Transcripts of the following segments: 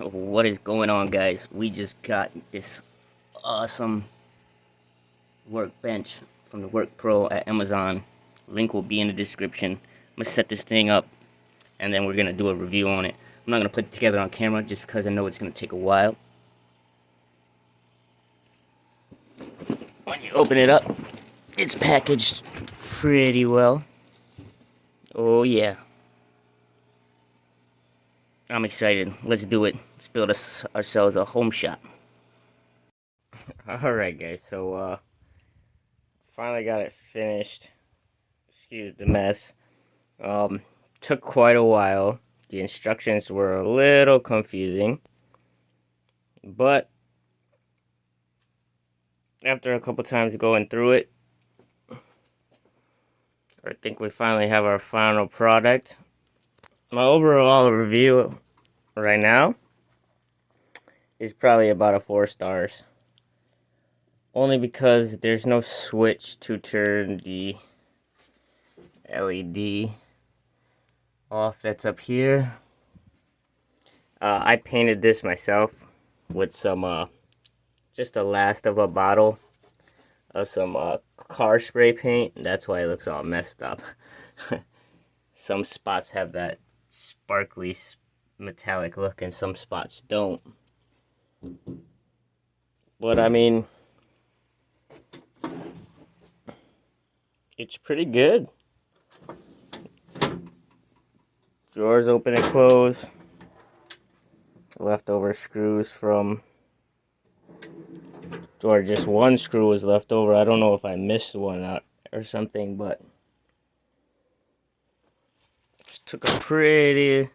What is going on, guys? We just got this awesome workbench from the Workpro at Amazon. Link will be in the description. I'm gonna set this thing up and then we're gonna do a review on it. I'm not gonna put it together on camera just because I know it's gonna take a while. When you open it up, it's packaged pretty well. Oh yeah. I'm excited. Let's do it. Let's build ourselves a home shop. Alright guys, so finally got it finished. Excuse the mess. Took quite a while. The instructions were a little confusing, but after a couple times going through it, I think we finally have our final product. My overall review right now is probably about a 4 stars. Only because there's no switch to turn the LED off that's up here. I painted this myself with some just the last of a bottle of some car spray paint. That's why it looks all messed up. Some spots have that sparkly metallic look and some spots don't. But I mean, it's pretty good. Drawers open and close. Leftover screws from, or just one screw was left over. I don't know if I missed one out or something, but it took a pretty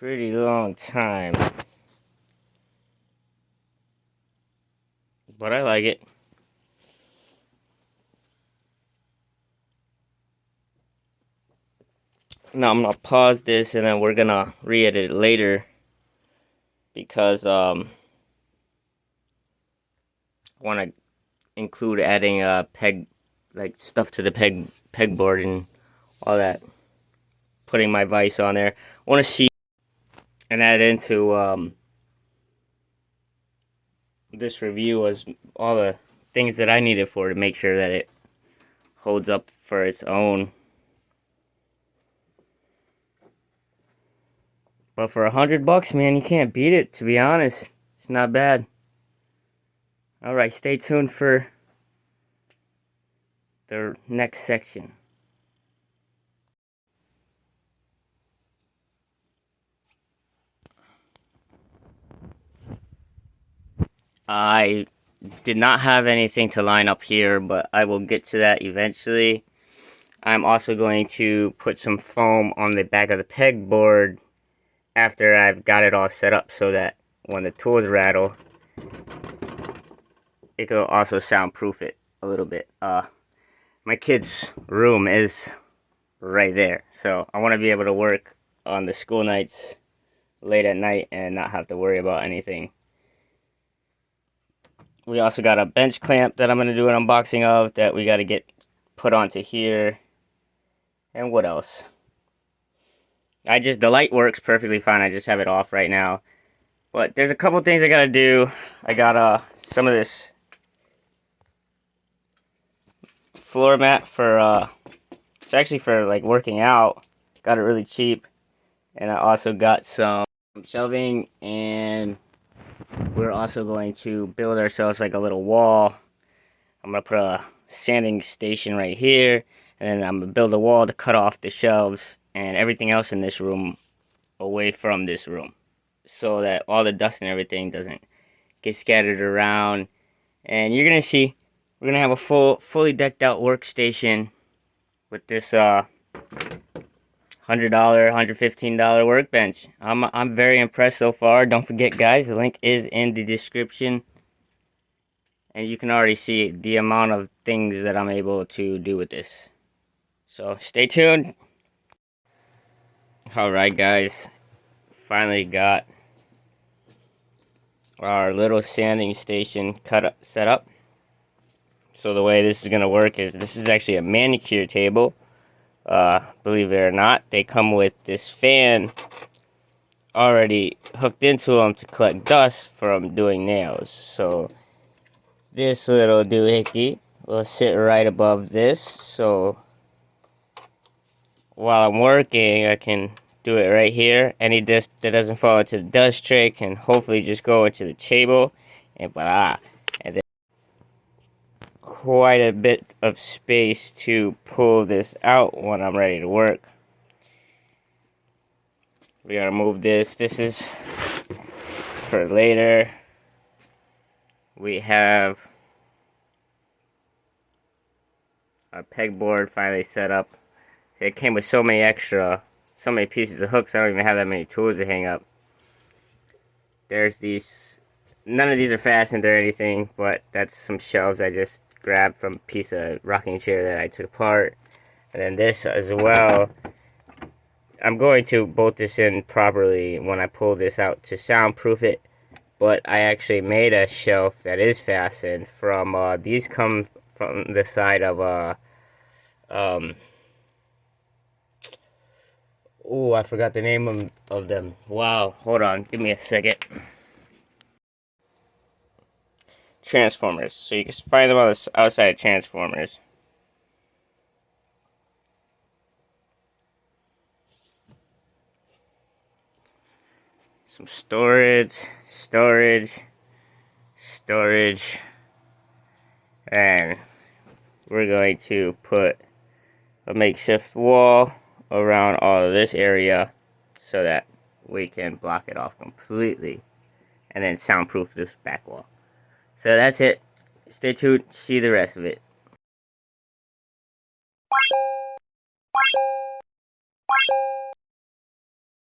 long time. But I like it. Now I'm gonna pause this and then we're gonna re-edit it later because I want to include adding peg, like stuff to the pegboard and all that. Putting my vise on there. I want to see and add into this review as all the things that I needed for to make sure that it holds up for its own. But for $100, man, you can't beat it, to be honest. It's not bad. Alright, stay tuned for the next section. I did not have anything to line up here, but I will get to that eventually. I'm also going to put some foam on the back of the pegboard after I've got it all set up so that when the tools rattle, it will also soundproof it a little bit. My kid's room is right there, so I want to be able to work on the school nights late at night and not have to worry about anything. We also got a bench clamp that I'm going to do an unboxing of that we got to get put onto here. And what else? The light works perfectly fine. I just have it off right now. But there's a couple things I got to do. I got some of this floor mat for it's actually for like working out. Got it really cheap. And I also got some shelving, and we're also going to build ourselves like a little wall. I'm going to put a sanding station right here, and then I'm going to build a wall to cut off the shelves and everything else in this room away from this room, so that all the dust and everything doesn't get scattered around. And you're going to see, we're going to have a fully decked out workstation with this $100, $115 workbench. I'm very impressed so far. Don't forget, guys, the link is in the description. And you can already see the amount of things that I'm able to do with this. So stay tuned. Alright guys, finally got our little sanding station set up. So the way this is going to work is, this is actually a manicure table. Believe it or not, they come with this fan already hooked into them to collect dust from doing nails. So this little doohickey will sit right above this, so while I'm working I can do it right here. Any dust that doesn't fall into the dust tray can hopefully just go into the table, and voila. And then quite a bit of space to pull this out when I'm ready to work. We gotta move this. This is for later. We have our pegboard finally set up. It came with so many pieces of hooks, I don't even have that many tools to hang up. There's these, none of these are fastened or anything, but that's some shelves I just grabbed from a piece of rocking chair that I took apart. And then this as well. I'm going to bolt this in properly when I pull this out to soundproof it, but I actually made a shelf that is fastened from, these come from the side of, oh, I forgot the name of them. Wow, hold on, give me a second. Transformers. So you can find them on the outside of transformers. Some storage, and we're going to put a makeshift wall around all of this area so that we can block it off completely, and then soundproof this back wall. So that's it. Stay tuned, see the rest of it.